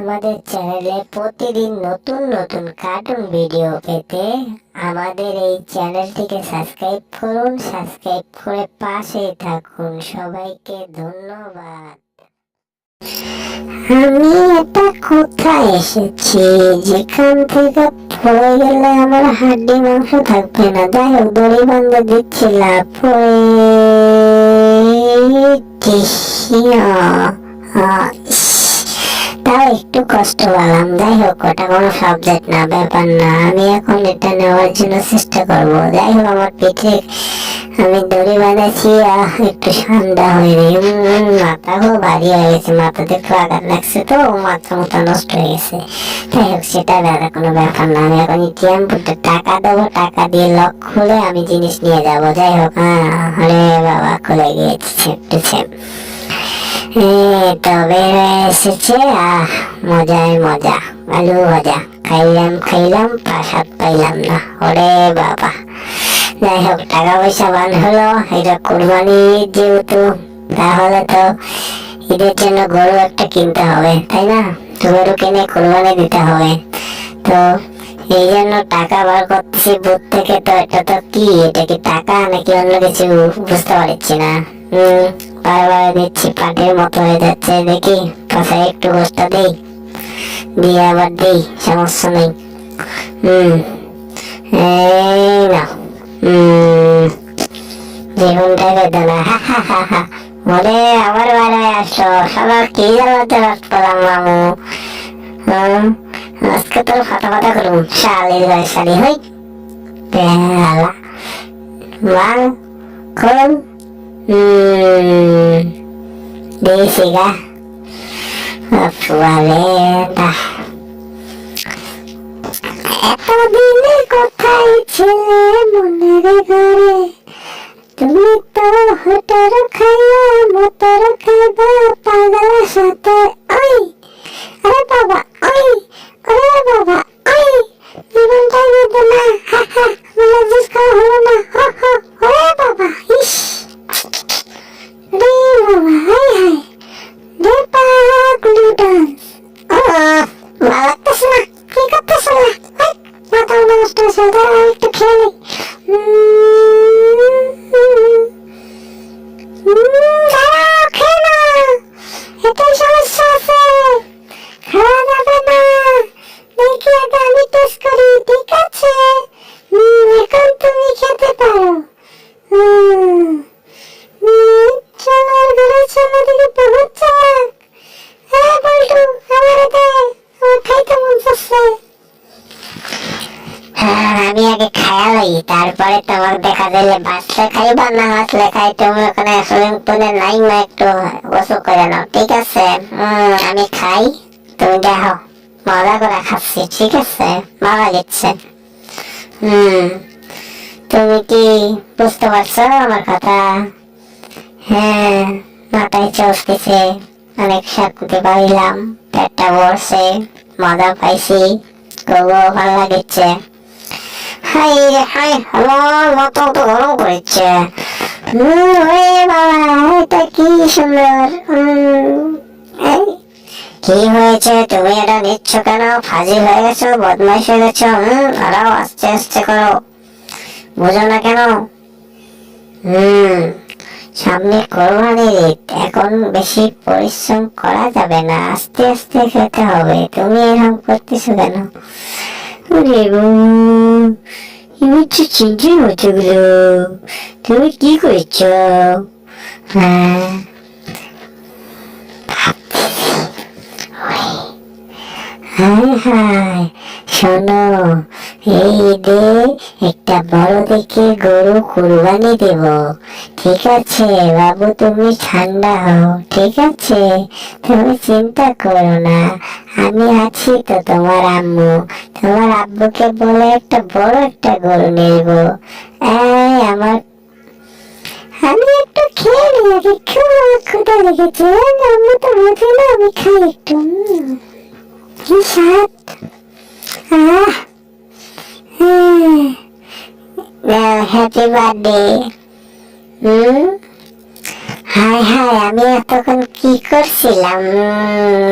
আমাদের চ্যানেলে প্রতিদিন নতুন নতুন কার্টুন ভিডিও পেতে আমাদের এই চ্যানেলটিকে সাবস্ক্রাইব করুন। সাবস্ক্রাইব করে পাশেই থাকুন। সবাইকে ধন্যবাদ। আমি এটা কোথায় এসেছি যেখান থেকে পড়ে গেলে আমার হাড্ডি মাংস থাকবে না। যাই হোক, দড়ি বান্ধা দিচ্ছিলাম তাও একটু কষ্ট পেলাম। যাই হোক, ওটা কোনো সাবজেক্ট না, ব্যাপার না। আমি এখন এটা নেওয়ার জন্য চেষ্টা করবো। যাই হোক, আমার পিঠে আমি দড়ি বাঁধাচ্ছি, একটু ঠান্ডা হয়নি। মাথাও ভারী হয়ে গেছে, মাথাতে একটু আঘাত লাগছে তো মাথা মতো নষ্ট হয়ে গেছে। যাই হোক, সেটা দাদা কোনো ব্যাপার না। আমি এখন এটিএম বুথে টাকা দেবো, টাকা দিয়ে লক খুলে আমি জিনিস নিয়ে যাবো। যাই হোক, আরে বাবা, খুলে গিয়েছে একটু তবে এসেছে। মজায় মজা, আলু ভাজা খাইলাম প্রসাদ পাইলাম না। ওরে বাবা। যাই হোক, টাকা পয়সা বান হলো। এটা কোরবানি যেহেতু, তাহলে তো ঈদের জন্য গরু একটা কিনতে হবে, তাই না? গরু কিনে কোরবানি দিতে হবে। তো এই জন্য টাকা বার করতেছি বুথ থেকে। তো এটা তো কি, এটা কি টাকা নাকি অন্য কিছু বুঝতে পারছি না। বারবার দিচ্ছি, পাটের মতো হয়ে যাচ্ছে। দেখি পাশে একটু গোষ্ঠটা দিই, দিয়ে আবার দিই, সমস্যা নেই। এই না, জীবনটা বেদনা। ওরে আবার বাইরে আসলো, সবার কি জ্বালাতে রাত পেলাম মামু। আজকে তোর ফাটা ফাটা করুন, শালির শালি হই বেলা মাল করুন দিয়েছি গা এতদিনে কোথায় ছিলে মনের ঘরে, তুমি তো হোটেল খাইয়া মোটর খাইবা পাগলার সাথে। ওই আরে বাবা, ওই ওরে বাবা, ওই জীবনটা বেদনা। বলে জিস খাওয়া হলো না। ওরে বাবা, ইস রে বাবা, হাই হাই রে পাগলি ডান্স। ভালো লাগতেছে না, কি করতেছে না? মাথা নষ্ট হয়েছে, দাঁড়া একটু খেয়ে নিই। আমি আগে খায়ালই, তারপরে তোমার দেখা দিলে বাঁচলে খাইবা, না বাঁচলে খাই। তুমি ওখানে সুইমিং পুলে নাইমা একটু গোসল করে নাও, ঠিক আছে? আমি খাই, তুমি দেখো মজা করে খাচ্ছি, ঠিক আছে? ভালো লাগছে। তুমি কি বুঝতে পারছো আমার কথা? হ্যাঁ, মাথায় চলতেছে, অনেক শান্তি পাইলাম, পেটটা ভরছে, মজা পাইছি, খুব ভালো লাগছে। হাই রে হাই, আমার মাথা তো গরম করেছে। এটা কি সুন্দর। কি হয়েছে, তুমি এটা নিচ্ছ কেন? ফাজিল হয়ে গেছো, বদমাইশ হয়ে গেছো। আরো আস্তে আস্তে করো, বুঝো না কেন? সামনে কোরবানির ঈদ, এখন বেশি পরিশ্রম করা যাবে না, আস্তে আস্তে খেতে হবে। তুমি এরকম করতেছো কেন? চিন্তা হচ্ছে গুলো, তুমি কি করছ? শোনো, এই ঈদে একটা বড় দেখে গরু কুরবানি দেব, ঠিক আছে বাবু? তুমি ঠান্ডা হও, ঠিক আছে? তুমি চিন্তা করো না, আমি আছি তো। তোমার আম্মু, তোমার আব্বুকে বলে একটা বড় একটা গরু নেব। আমার আমি একটু খেয়ে নিই আগে, খুব ক্ষুধা লেগেছে। আম্মু তো বোঝে না, আমি খাই একটু। কি স্বাদ! Happy birthday. হায় হায়, আমি এতক্ষণ কি করছিলাম?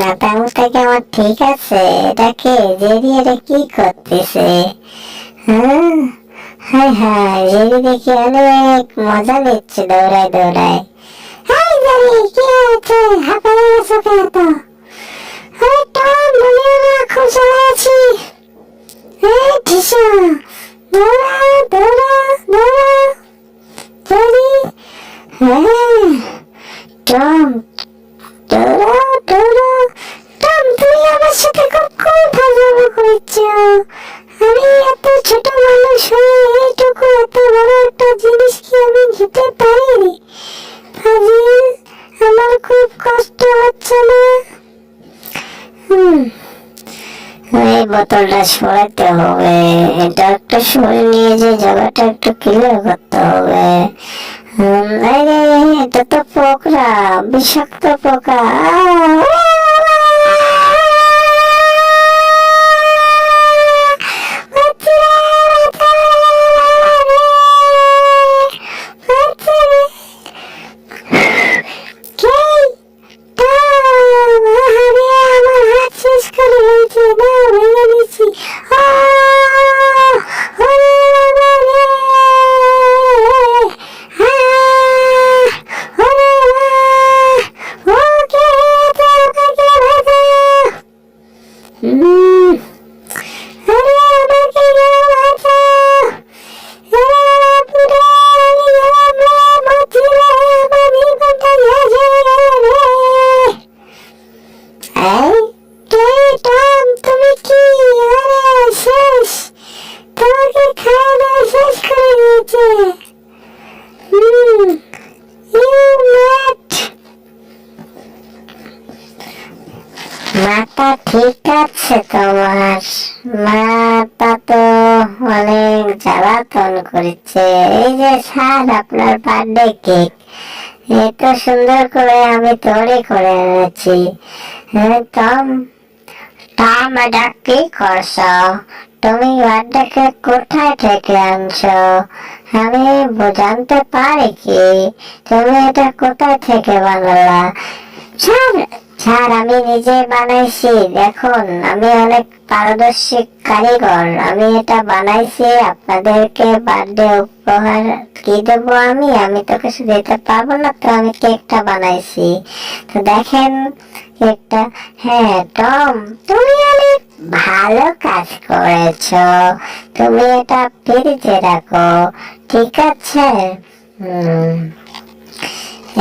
মাথার থেকে আমার ঠিক আছে? এটাকে জেরি, এটা কি করতেছে? হ্যাঁ, হায় হায়, জেরি দেখি অনেক মজা নিচ্ছে দৌড়ায় দৌড়ায়। হাই জেরি, কি হয়েছে? হাঁপায়ে গেছো কেন তো? আরে টম, বলিও না, খুব জ্বালা আছি। এই ঠিসা, দৌড়া দৌড়া দৌড়া জেরি। হ্যাঁ টম, দৌড়াও দৌড়াও। টম, তুমি আমার সাথে কখন ফাজলামো করছো? আমি এত ছোট মানুষ হয়ে এইটুকু এত বড় একটা জিনিস কি আমি নিতে পারি? ফাজিল, আমার খুব কষ্ট হচ্ছে না? এই বোতলটা সরাতে হবে, এটা একটা সরে নিয়ে যে জায়গাটা একটু ক্লিয়ার করতে হবে। এটা তো পোকরা, বিষাক্ত পোকা। মাথা ঠিক আছে তোমার? মাথা তো অনেক জ্বালাতন করেছে। এই যে স্যার, আপনার বার্থডে কেক এত সুন্দর করে আমি তৈরি করে এনেছি। টম, টম, এটা কি করছো? তুমি বার্থডে কেক কোথায় থেকে আনছো? আমি জানতে পারি কি তুমি এটা কোথায় থেকে বানালা? স্যার, স্যার, আমি নিজে বানাইছি। দেখুন, আমি অনেক পারদর্শী কারিগর। আমি এটা বানাইছি আপনাদেরকে বার্থডে উপহার। কি দেবো আমি? আমি তো কিছু দিতে পারবো না, তো আমি কেকটা বানাইছি। তো দেখেন কেকটা। হ্যাঁ টম, তুমি অনেক ভালো কাজ করেছো। তুমি এটা ফ্রিজে রাখো, ঠিক আছে?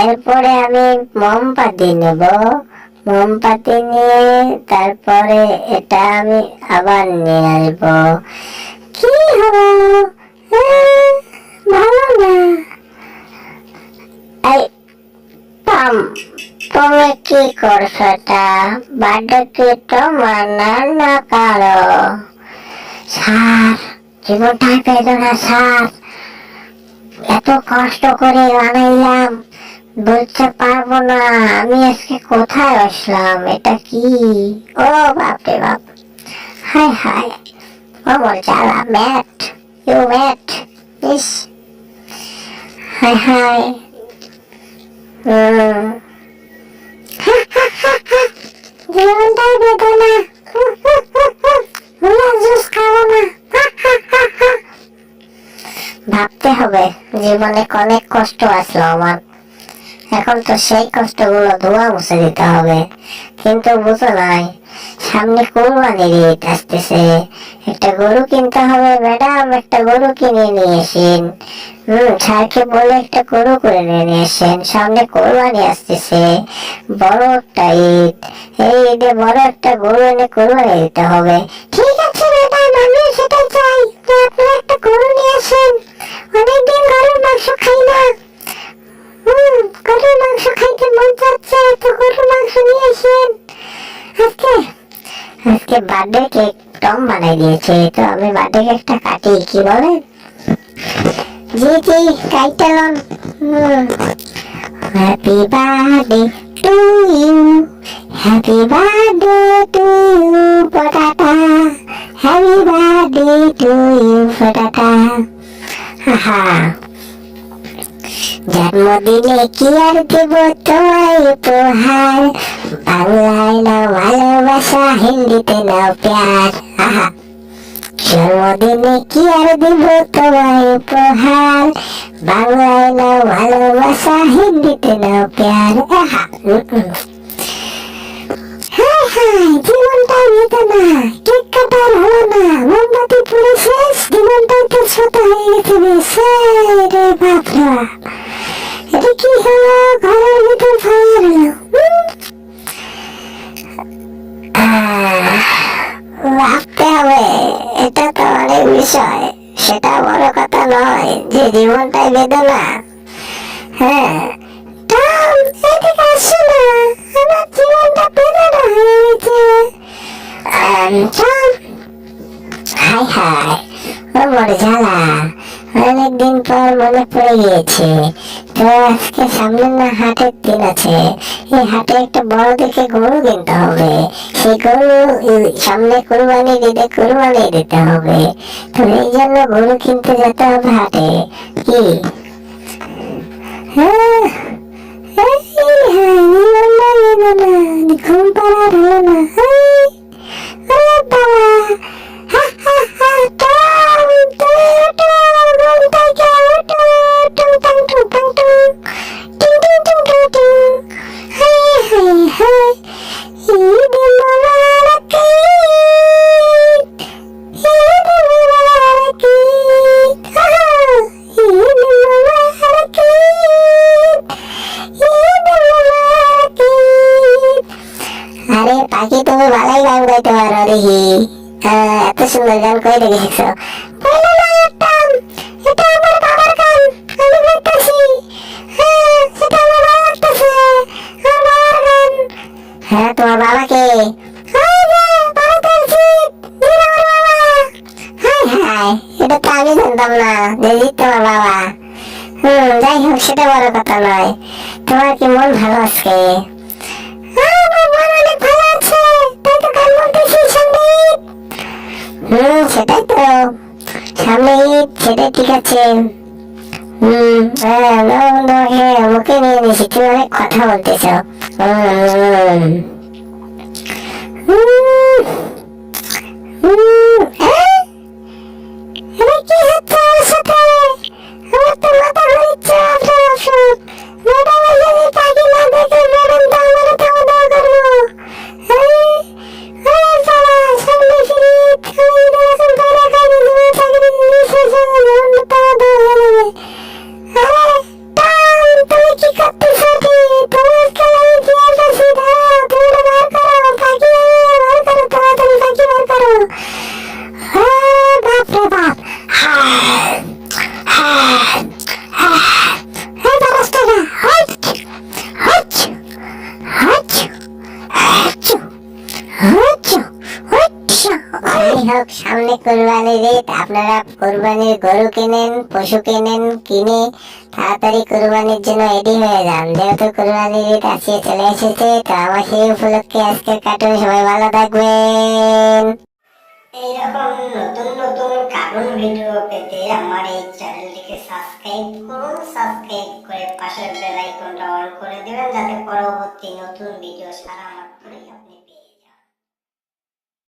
এরপরে আমি মোমবাতি নেব। মোমবাতি নিয়ে তারপরে এটা আমি আবার নিয়ে আসবো। কি হলো? ভালো না? এই টম, তুমি কি করছো? এটা বার্থডে কি তোমার না কারো? স্যার, জীবনটাই বেদনা স্যার। এত কষ্ট করে বানাইলাম, বলতে পারবো না আমি আজকে কোথায় আসলাম। এটা কি? ও বাপরে বাপ, হায় হায়, আমার জ্বালা। ম্যাট, ইউ ম্যাট, ইস, হায় হায়। জীবনটাই বেদনা, জুস খাবো না। ভাবতে হবে, জীবনে অনেক কষ্ট আসলো আমার, এখন তো সেই কষ্টগুলো ধোয়া মুছে দিতে হবে। কিন্তু বুঝো নাই, সামনে কোরবানির ঈদ আসতেছে, একটা গরু কিনতে হবে। ম্যাডাম, একটা গরু কিনে নিয়ে এসেন। স্যারকে বলে একটা গরু করে নিয়ে এসেন, সামনে কোরবানি আসতেছে, বড় একটা ঈদ। এই ঈদে বড় একটা গরু এনে কোরবানি দিতে হবে। ঠিক আছে ম্যাডাম, আমি সেটাই চাই, আপনারা একটা গরু নিয়ে আসেন। অনেকদিন গরুর মাংস খাই না। গরুর মাংস খাইতে মন চাচ্ছে, তো গরুর মাংস নিয়ে আসেন। আজকে বার্থডে কেক টম বানাই দিয়েছে, তো আমি বার্থডে কেকটা কাটি, কি বলেন? জি জি, কাইটালন। Happy birthday to you, happy birthday to you পটাটা, হ্যাপি বার্থডে টু ইউ পটাটা। জন্মদিনে কি আর দেব তোমায় উপহার, বাংলায় নাও ভালোবাসা, হিন্দিতে নাও প্যার। আহা, জন্মদিনে কি আর দিব তোমায় উপহার, বাংলায় নাও ভালোবাসা, হিন্দিতে নাও প্যার। আহা, হায় হায়, জীবনটাই নিত না, কেক কাটার হলো না, মোমবাতি পুড়ে শেষ, জীবনটাই তো ছোট হয়ে গেছে বেশ। রে বাপরা, এটা কি হলো, ঘরের ভিতর ফায়ার হলো। ভাবতে হবে, এটা তো অনেক বিষয়, সেটা বড় কথা নয় যে জীবনটাই বেদনা। হ্যাঁ, টম, এদিকে আসো না, আমার জীবনটা বেদনা হয়ে গেছে। টম, হাই হাই, ও বড় জ্বালা, অনেকদিন পর মনে পড়ে গিয়েছে। তো আজকে সামনে না হাটের দিন আছে, এই হাটে একটা বড় দেখে গরু কিনতে হবে। সেই গরু সামনে কুরবানির ঈদে কুরবানি দিতে হবে, তো এই জন্য গরু কিনতে যেতে হবে হাটে। কি হ্যাঁ, ঘুম পাড়ার হলো না। আরে পাখি, তুমি ভালোই গান গাইতে পারো দেখি। এত সুন্দর গান কই থেকে শিখছো? এটা আমার বাবার গান, আমি গাইতেছি। এটা আমার ভালো লাগতেছে, আমার বাবার গান। হ্যাঁ, তোমার বাবাকে? এটা তো আমি জানতাম না যে জিৎ তোমার বাবা। যাই হোক, সেটা বড় কথা নয়। তোমার কি মন ভালো আজকে? সেটাই তো, সামনে ঈদ, সেটাই ঠিক আছে। তোমাকে মুখে নিয়ে নিয়েছি, তুমি অনেক কথা বলতেছ। কি হচ্ছে আমার সাথে? আমার তো মাথা ঘুরছে। ম্যাডাম যদি পাখি না দেখে, ম্যাডাম তো আমার খাওয়া দাওয়া করবো। সামনে ফিরে এখন বাইরে খাইনি, তোমার চাকরি তুমি কি করতেছ? তোমার খেলায় কি আছে? তুমি বার করো পাখি, বার করো তাড়াতাড়ি, পাখি বার করো। বাপ রে বাপ, সামনে কুরবানির ঈদ, আপনারা কুরবানির গরু কিনেন, পশু কিনেন, কিনে তাড়াতাড়ি কুরবানির জন্য রেডি হয়ে যান, যেহেতু কুরবানির ঈদ আসিয়ে চলে এসেছে। তো আমার সেই উপলক্ষে আজকের কার্টুন, সবাই ভালো থাকবেন। এইরকম নতুন নতুন কার্টুন ভিডিও পেতে আমার এই চ্যানেলটিকে সাবস্ক্রাইব করুন, সাবস্ক্রাইব করে পাশের বেল আইকনটা অন করে দেবেন, যাতে পরবর্তী নতুন ভিডিও ছাড়া